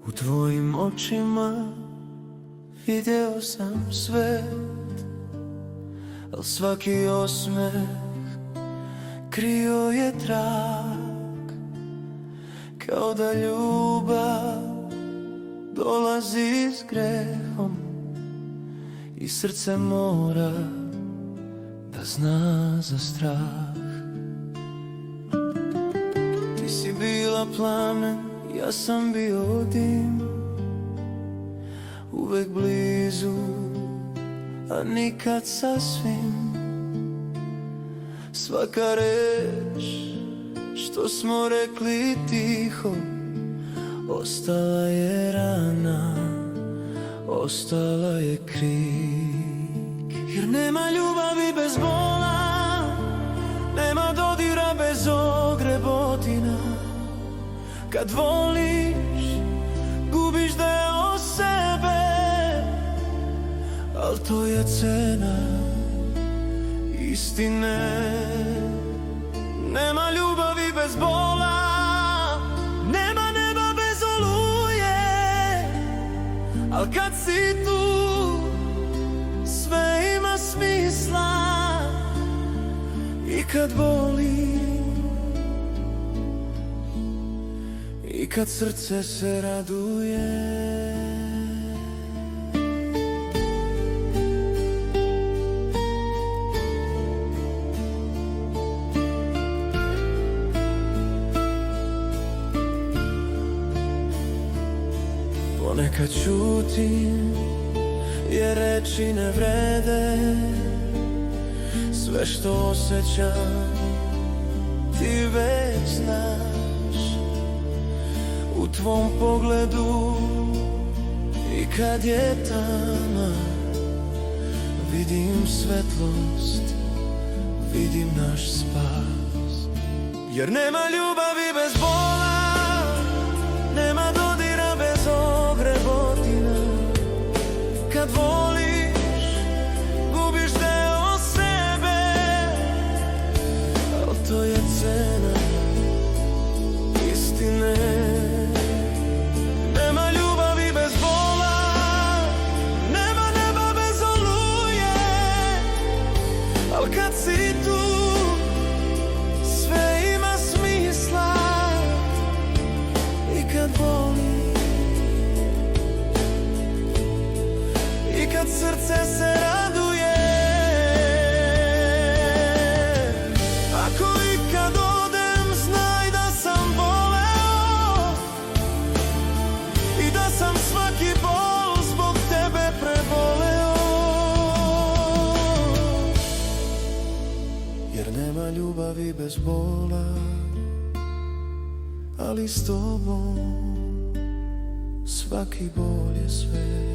U tvojim očima vidjeo sam svet, al svaki osmeh krio je trag. Kao da ljubav dolazi s grehom i srce mora da zna za strah. Ti si bila plamen, ja sam bio dim, uvek blizu, a nikad sasvim. Svaka reč što smo rekli tiho ostala je rana, ostala je krik. Jer nema ljubavi bez bola, nema dodira bez ogrebotina. Kad voliš, gubiš deo sebe, al to je cena istine. Nema ljubavi bez bola, nema neba bez oluje, al kad si tu, sve ima smisla. I kad boli, i kad srce se raduje. Ponekad ćutim, jer reči ne vrede. Sve što osjećam ti već znaš. U tvom pogledu i kad je tama, vidim svetlost, vidim naš spas. Jer nema ljubavi bez bola, nema dodira bez ogrebotina. Kad voliš, gubiš deo sebe, al to je cena istine. Nema ljubavi bez bola, nema neba bez oluje, al kad si tu, sve ima smisla. I kad boli, i kad srce se raduje. Ako ikad odem, znaj da sam voleo i da sam svaki bol zbog tebe preboleo. Jer nema ljubavi bez bola, ali s tobom svaki bol je sve.